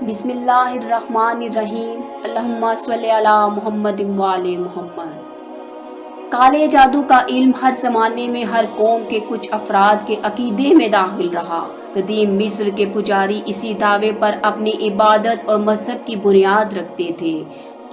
बिस्मिल्लाहिर्रहमानिर्रहीम। अल्लाहुम्मा सल्ली अला मुहम्मद व आले मुहम्मद। काले जादू का इल्म हर ज़माने में हर कौम के कुछ अफराद के अकीदे में दाखिल रहा। कदीम मिस्र के पुजारी इसी दावे पर अपनी इबादत और मजहब की बुनियाद रखते थे।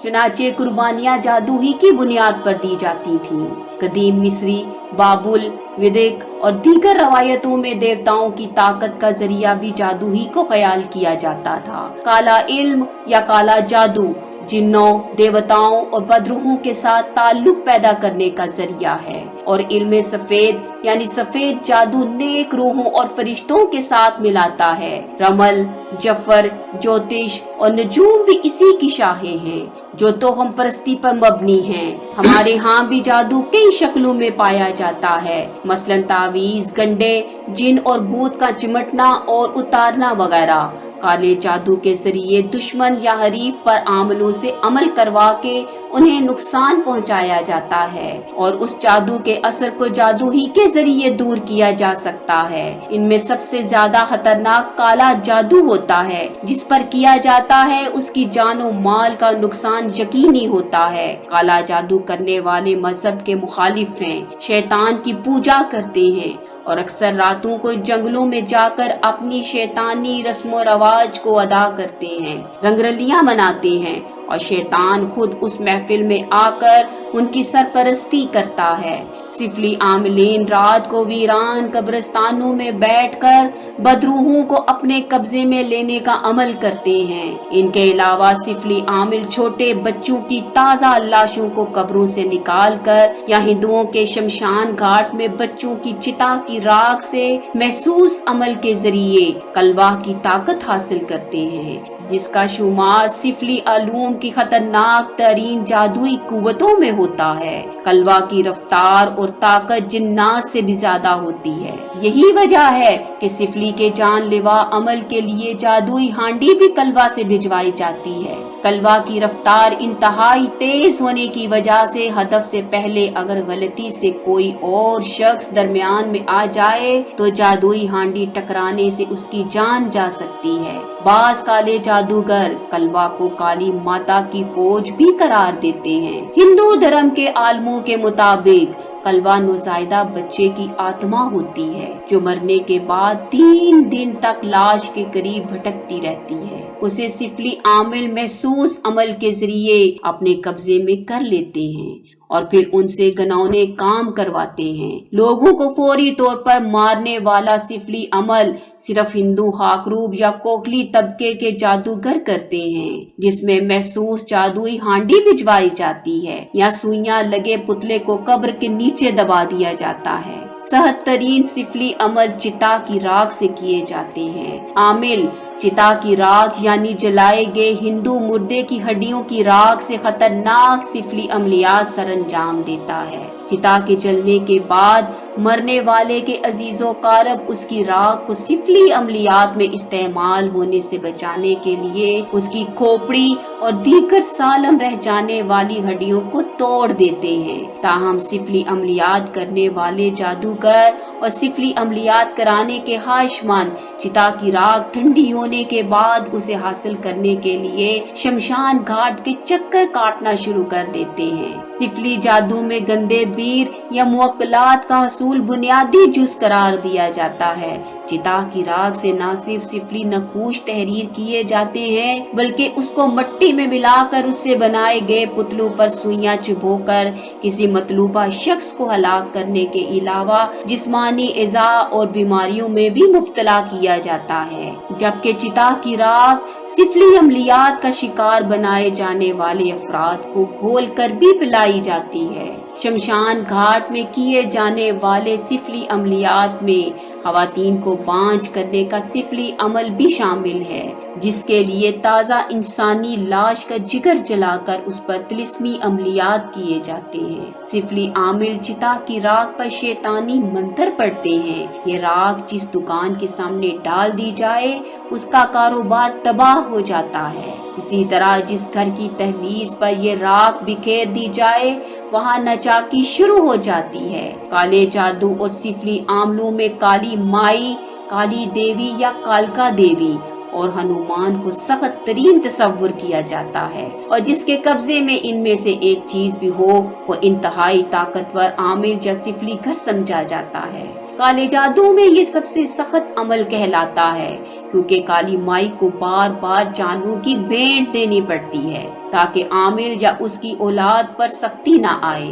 चुनाचे कुर्बानियाँ जादू ही की बुनियाद पर दी जाती थीं। कदीम मिस्री, बाबुल, विदिक और दीगर रवायतों में देवताओं की ताकत का जरिया भी जादू ही को ख्याल किया जाता था। काला इल्म या काला जादू जिन्नों, देवताओं और बदरूहों के साथ ताल्लुक पैदा करने का जरिया है, और इल्म सफेद यानी सफेद जादू नेक रूहों और फरिश्तों के साथ मिलाता है। रमल, जफर, ज्योतिष और नजूम भी इसी की शाखें हैं, जो तो हम परस्ती पर मबनी हैं। हमारे यहाँ भी जादू कई शक्लों में पाया जाता है, मसलन तावीज, गंडे, जिन और भूत का चिमटना और उतारना वगैरह। काले जादू के जरिए दुश्मन या हरीफ पर आमलों से अमल करवा के उन्हें नुकसान पहुंचाया जाता है, और उस जादू के असर को जादू ही के जरिए दूर किया जा सकता है। इनमें सबसे ज्यादा खतरनाक काला जादू होता है, जिस पर किया जाता है उसकी जान और माल का नुकसान यकीनी होता है। काला जादू करने वाले मजहब के मुखालिफ हैं, शैतान की पूजा करते हैं और अक्सर रातों को जंगलों में जाकर अपनी शैतानी रस्म रवाज को अदा करते हैं, रंगरलियां मनाते हैं, और शैतान खुद उस महफिल में आकर उनकी सरपरस्ती करता है। सिफली आमिलीन रात को वीरान कब्रिस्तानों में बैठकर बदरूहों को अपने कब्जे में लेने का अमल करते हैं। इनके अलावा सिफली आमिल छोटे बच्चों की ताज़ा लाशों को कब्रों से निकालकर या हिंदुओं के शमशान घाट में बच्चों की चिता की राख से महसूस अमल के जरिए कलवा की ताकत हासिल करते हैं, जिसका शुमार सिफली आलूम की खतरनाक तरीन जादुई कुव्वतों में होता है। कलवा की रफ्तार और ताकत जिन्नात से भी ज्यादा होती है। यही वजह है कि सिफली के जानलेवा अमल के लिए जादुई हांडी भी कलवा से भिजवाई जाती है। कलवा की रफ्तार इंतहाई तेज होने की वजह से हदफ से पहले अगर गलती से कोई और शख्स दरमियान में आ जाए तो जादुई हांडी टकराने से उसकी जान जा सकती है। बाज काले जादूगर कलवा को काली माता की फौज भी करार देते हैं। हिंदू धर्म के आलमों के मुताबिक कलवा नौज़ायदा बच्चे की आत्मा होती है, जो मरने के बाद 3 दिन तक लाश के करीब भटकती रहती है। उसे सिफली आमिल महसूस अमल के जरिए अपने कब्जे में कर लेते हैं और फिर उनसे घिनौने काम करवाते हैं। लोगों को फौरी तौर पर मारने वाला सिफली अमल सिर्फ हिंदू खाकरूब या कोखली तबके के जादूगर करते हैं, जिसमें महसूस जादुई हांडी भिजवाई जाती है या सुइयां लगे पुतले को कब्र के नीचे दबा दिया जाता है। सहज तरीन सिफली अमल चिता की राख से किए जाते हैं। आमिल चिता की राख यानी जलाए गए हिंदू मुर्दे की हड्डियों की राख से खतरनाक सिफली अमलियात सरंजाम देता है। चिता के जलने के बाद मरने वाले के अजीजो कारब उसकी राख को सिफली अमलियात में इस्तेमाल होने से बचाने के लिए उसकी खोपड़ी और दीगर सालम रह जाने वाली हड्डियों को तोड़ देते हैं। ताहम सिफली अमलियात करने वाले जादूगर और सिफली अमलियात कराने के हाशमान चिता की राख ठंडी होने के बाद उसे हासिल करने के लिए शमशान घाट के चक्कर काटना शुरू कर देते हैं। सिफली जादू में गंदे बीर या मुअक्कलात का हसूल बुनियादी जुज करार दिया जाता है। चिता की राख से न सिर्फ सिफली नकूश तहरीर किए जाते हैं, बल्कि उसको मट्टी में मिलाकर उससे बनाए गए पुतलों पर सुइयां चुभोकर किसी मतलूबा शख्स को हलाक करने के अलावा जिस्मानी इज़ा और बीमारियों में भी मुब्तला किया जाता है। जबकि चिता की राख सिफली अमलियात का शिकार बनाए जाने वाले अफराद को घोल कर भी पिलाई जाती है। शमशान घाट में किए जाने वाले सिफली अमलियात में खवातीन को बांझ करने का सिफली अमल भी शामिल है, जिसके लिए ताज़ा इंसानी लाश का जिगर जलाकर उस पर तिलिस्मी अमलियात किए जाते हैं। सिफली आमिल चिता की राख पर शैतानी मंत्र पढ़ते हैं। ये राख जिस दुकान के सामने डाल दी जाए उसका कारोबार तबाह हो जाता है। इसी तरह जिस घर की तहलीस पर ये राख बिखेर दी जाए वहाँ नचाकी शुरू हो जाती है। काले जादू और सिफली आमलों में काली माई, काली देवी या कालका देवी اور ہنومان کو سخت ترین تصور کیا جاتا ہے، اور جس کے قبضے میں ان میں سے ایک چیز بھی ہو وہ انتہائی طاقتور عامل یا سفلی گھر سمجھا جاتا ہے۔ کالے جادو میں یہ سب سے سخت عمل کہلاتا ہے، کیونکہ کالی مائی کو بار بار جانوروں کی بھیٹ دینی پڑتی ہے تاکہ عامل یا اس کی اولاد پر سختی نہ آئے۔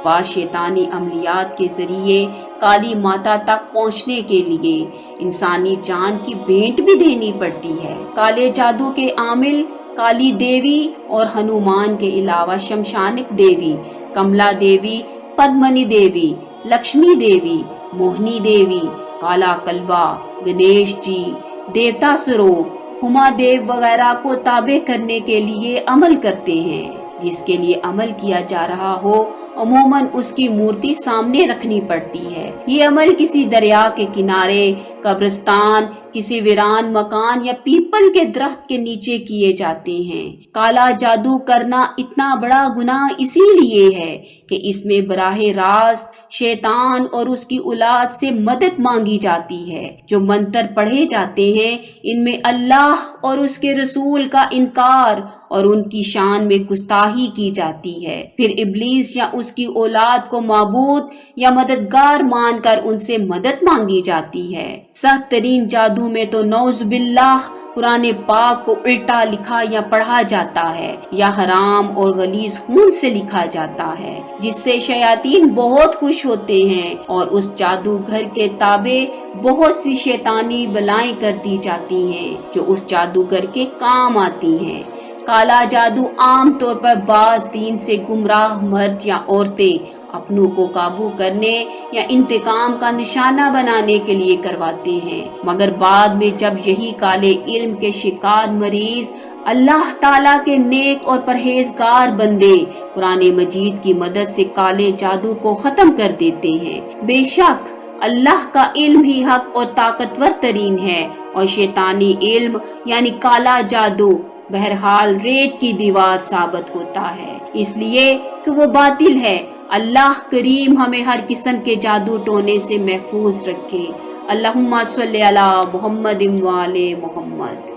بعض شیطانی عملیات کے ذریعے کالی ماتا تک پہنچنے کے لیے انسانی جان کی بھیٹ بھی دینی پڑتی ہے۔ کالے جادو کے عامل کالی دیوی اور ہنومان کے علاوہ شمشانک دیوی، کملا دیوی، پدمنی دیوی، لکشمی دیوی، موہنی دیوی، کالا کلبا، گنیش جی، دیوتا سروپ، ہما دیو وغیرہ کو تابع کرنے کے لیے عمل کرتے ہیں۔ جس کے لیے عمل کیا جا رہا ہو عموماً اس کی مورتی سامنے رکھنی پڑتی ہے۔ یہ عمل کسی دریا کے کنارے، قبرستان، کسی ویران مکان یا پیپل کے درخت کے نیچے کیے جاتے ہیں۔ کالا جادو کرنا اتنا بڑا گناہ اسی لیے ہے کہ اس میں براہ راست شیطان اور اس کی اولاد سے مدد مانگی جاتی ہے۔ جو منتر پڑھے جاتے ہیں ان میں اللہ اور اس کے رسول کا انکار اور ان کی شان میں گستاخی کی جاتی ہے، پھر ابلیس یا اس کی اولاد کو معبود یا مددگار مان کر ان سے مدد مانگی جاتی ہے۔ سخت ترین جادو میں تو نعوذ باللہ قرآن پاک کو الٹا لکھا یا پڑھا جاتا ہے یا حرام اور غلیظ خون سے لکھا جاتا ہے، جس سے شیاطین بہت خوش ہوتے ہیں اور اس جادوگر کے تابع بہت سی شیطانی بلائیں کر دی جاتی ہیں جو اس جادوگر کے کام آتی ہیں۔ کالا جادو عام طور پر بعض دین سے گمراہ مرد یا عورتیں اپنوں کو قابو کرنے یا انتقام کا نشانہ بنانے کے لیے کرواتے ہیں، مگر بعد میں جب یہی کالے علم کے شکار مریض اللہ تعالیٰ کے نیک اور پرہیزگار بندے قرآن مجید کی مدد سے کالے جادو کو ختم کر دیتے ہیں۔ بے شک اللہ کا علم ہی حق اور طاقتور ترین ہے، اور شیطانی علم یعنی کالا جادو بہرحال ریت کی دیوار ثابت ہوتا ہے، اس لیے کہ وہ باطل ہے۔ اللہ کریم ہمیں ہر قسم کے جادو ٹونے سے محفوظ رکھے۔ اللہم صلی علی محمد و آل محمد۔